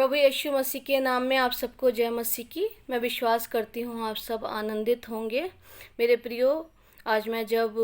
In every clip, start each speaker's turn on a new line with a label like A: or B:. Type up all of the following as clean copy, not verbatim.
A: प्रभु यीशु मसीह के नाम में आप सबको जय मसीह की। मैं विश्वास करती हूँ आप सब आनंदित होंगे। मेरे प्रियो, आज मैं जब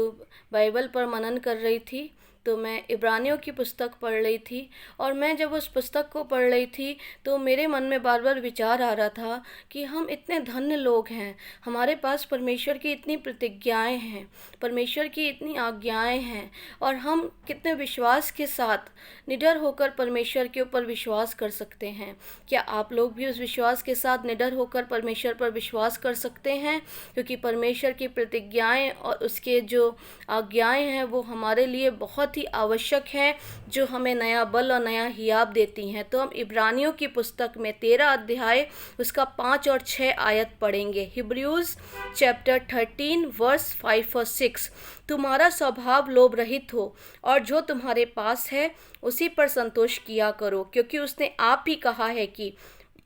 A: बाइबल पर मनन कर रही थी तो मैं इब्रानियों की पुस्तक पढ़ रही थी, और मैं जब उस पुस्तक को पढ़ रही थी तो मेरे मन में बार बार विचार आ रहा था कि हम इतने धन्य लोग हैं, हमारे पास परमेश्वर की इतनी प्रतिज्ञाएं हैं, परमेश्वर की इतनी आज्ञाएं हैं, और हम कितने विश्वास के साथ निडर होकर परमेश्वर के ऊपर विश्वास कर सकते हैं। क्या आप लोग भी उस विश्वास के साथ निडर होकर परमेश्वर पर विश्वास कर सकते हैं? क्योंकि परमेश्वर की प्रतिज्ञाएं और उसके जो आज्ञाएं हैं वो हमारे लिए बहुत ही आवश्यक है, जो हमें नया बल और नया हियाब देती हैं। तो हम इब्रानियों की पुस्तक में 13 अध्याय उसका 5 और 6 आयत पढ़ेंगे। हिब्रूज चैप्टर 13 वर्स 5 और 6। तुम्हारा स्वभाव लोभ रहित हो, और जो तुम्हारे पास है उसी पर संतोष किया करो, क्योंकि उसने आप ही कहा है कि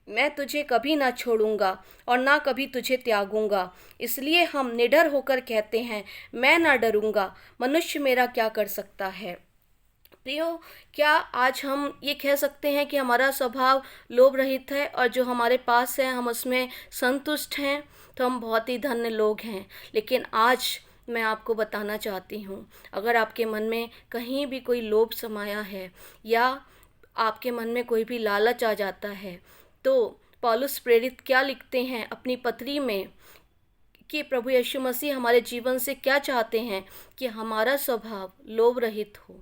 A: मैं तुझे कभी ना छोड़ूंगा और ना कभी तुझे त्यागूंगा। इसलिए हम निडर होकर कहते हैं, मैं ना डरूंगा, मनुष्य मेरा क्या कर सकता है। प्रियो, क्या आज हम ये कह सकते हैं कि हमारा स्वभाव लोभ रहित है और जो हमारे पास है हम उसमें संतुष्ट हैं? तो हम बहुत ही धन्य लोग हैं। लेकिन आज मैं आपको बताना चाहती हूँ, अगर आपके मन में कहीं भी कोई लोभ समाया है या आपके मन में कोई भी लालच आ जाता है, तो पौलुस प्रेरित क्या लिखते हैं अपनी पत्री में कि प्रभु यीशु मसीह हमारे जीवन से क्या चाहते हैं कि हमारा स्वभाव लोभ रहित हो,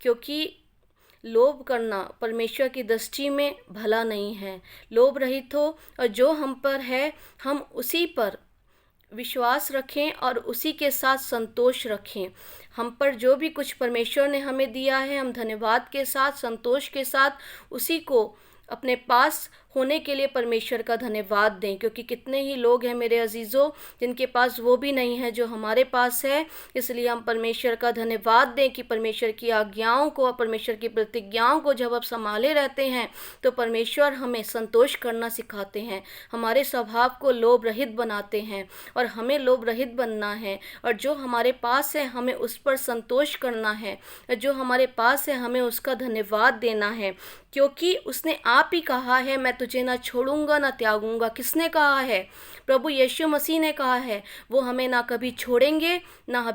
A: क्योंकि लोभ करना परमेश्वर की दृष्टि में भला नहीं है। लोभ रहित हो और जो हम पर है हम उसी पर विश्वास रखें और उसी के साथ संतोष रखें। हम पर जो भी कुछ परमेश्वर ने हमें दिया है हम धन्यवाद के साथ, संतोष के साथ उसी को अपने पास होने के लिए परमेश्वर का धन्यवाद दें। क्योंकि कितने ही लोग हैं मेरे अजीज़ों जिनके पास वो भी नहीं है जो हमारे पास है। इसलिए हम परमेश्वर का धन्यवाद दें कि परमेश्वर की आज्ञाओं को और परमेश्वर की प्रतिज्ञाओं को जब आप संभाले रहते हैं तो परमेश्वर हमें संतोष करना सिखाते हैं, हमारे स्वभाव को लोभ रहित बनाते हैं, और हमें लोभ रहित बनना है। और जो हमारे पास है हमें उस पर संतोष करना है, जो हमारे पास है हमें उसका धन्यवाद देना है, क्योंकि उसने आप ही कहा है, मैं तुझे ना छोड़ूंगा ना त्यागूंगा। किसने कहा है? प्रभु यीशु मसीह ने कहा है। वो हमें ना कभी छोड़ेंगे ना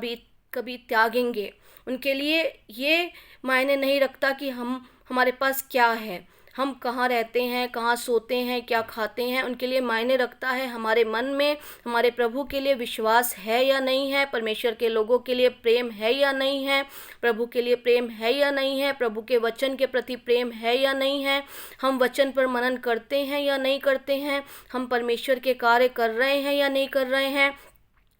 A: कभी त्यागेंगे। उनके लिए ये मायने नहीं रखता कि हमारे पास क्या है, हम कहाँ रहते हैं, कहाँ सोते हैं, क्या खाते हैं। उनके लिए मायने रखता है हमारे मन में हमारे प्रभु के लिए विश्वास है या नहीं है, परमेश्वर के लोगों के लिए प्रेम है या नहीं है, प्रभु के लिए प्रेम है या नहीं है, प्रभु के वचन के प्रति प्रेम है या नहीं है, हम वचन पर मनन करते हैं या नहीं करते हैं, हम परमेश्वर के कार्य कर रहे हैं या नहीं कर रहे हैं।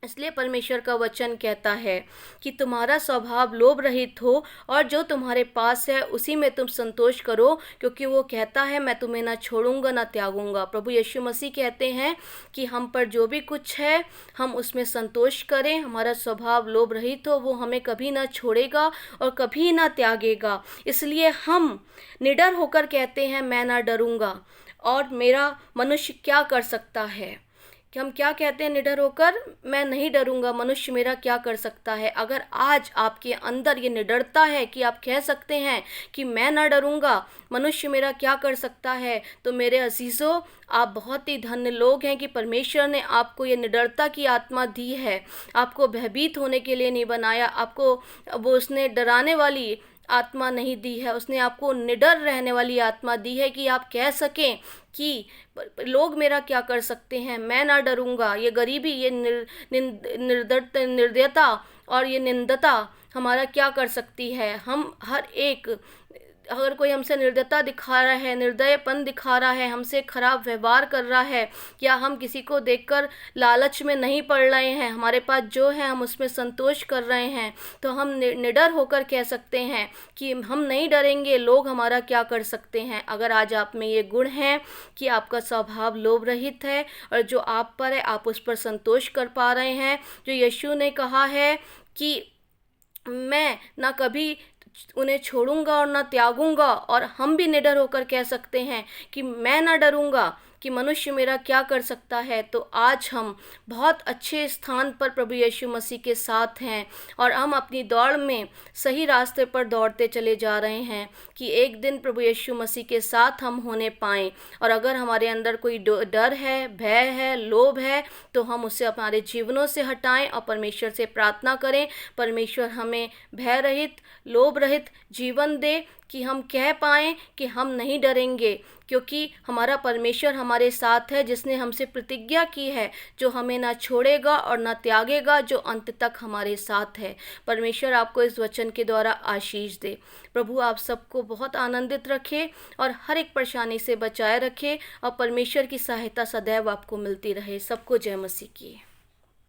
A: इसलिए परमेश्वर का वचन कहता है कि तुम्हारा स्वभाव लोभ रहित हो और जो तुम्हारे पास है उसी में तुम संतोष करो, क्योंकि वो कहता है मैं तुम्हें ना छोड़ूंगा ना त्यागूंगा। प्रभु यीशु मसीह कहते हैं कि हम पर जो भी कुछ है हम उसमें संतोष करें, हमारा स्वभाव लोभ रहित हो, वो हमें कभी ना छोड़ेगा और कभी ना त्यागेगा। इसलिए हम निडर होकर कहते हैं मैं ना डरूंगा और मेरा मनुष्य क्या कर सकता है। कि हम क्या कहते हैं निडर होकर? मैं नहीं डरूंगा, मनुष्य मेरा क्या कर सकता है। अगर आज आपके अंदर ये निडरता है कि आप कह सकते हैं कि मैं ना डरूंगा, मनुष्य मेरा क्या कर सकता है, तो मेरे अजीज़ों आप बहुत ही धन्य लोग हैं कि परमेश्वर ने आपको ये निडरता की आत्मा दी है। आपको भयभीत होने के लिए नहीं बनाया, आपको वो उसने डराने वाली आत्मा नहीं दी है, उसने आपको निडर रहने वाली आत्मा दी है कि आप कह सकें कि लोग मेरा क्या कर सकते हैं, मैं ना डरूंगा। ये गरीबी, ये निर्दयता और ये निंदता हमारा क्या कर सकती है। हम हर एक, अगर कोई हमसे निर्दयता दिखा रहा है, निर्दयपन दिखा रहा है, हमसे खराब व्यवहार कर रहा है, या हम किसी को देखकर लालच में नहीं पड़ रहे हैं, हमारे पास जो है हम उसमें संतोष कर रहे हैं, तो हम निडर होकर कह सकते हैं कि हम नहीं डरेंगे, लोग हमारा क्या कर सकते हैं। अगर आज आप में ये गुण है कि आपका स्वभाव लोभ रहित है और जो आप पर है आप उस पर संतोष कर पा रहे हैं, जो यीशु ने कहा है कि मैं ना कभी उन्हें छोड़ूंगा और ना त्यागूंगा, और हम भी निडर होकर कह सकते हैं कि मैं ना डरूंगा कि मनुष्य मेरा क्या कर सकता है, तो आज हम बहुत अच्छे स्थान पर प्रभु यीशु मसीह के साथ हैं और हम अपनी दौड़ में सही रास्ते पर दौड़ते चले जा रहे हैं कि एक दिन प्रभु यीशु मसीह के साथ हम होने पाएँ। और अगर हमारे अंदर कोई डर है, भय है, लोभ है, तो हम उसे हमारे जीवनों से हटाएं और परमेश्वर से प्रार्थना करें। परमेश्वर हमें भय रहित, लोभ रहित जीवन दे कि हम कह पाएँ कि हम नहीं डरेंगे, क्योंकि हमारा परमेश्वर हमारे साथ है, जिसने हमसे प्रतिज्ञा की है, जो हमें ना छोड़ेगा और ना त्यागेगा, जो अंत तक हमारे साथ है। परमेश्वर आपको इस वचन के द्वारा आशीष दे। प्रभु आप सबको बहुत आनंदित रखे और हर एक परेशानी से बचाए रखे और परमेश्वर की सहायता सदैव आपको मिलती रहे। सबको जय मसीह की।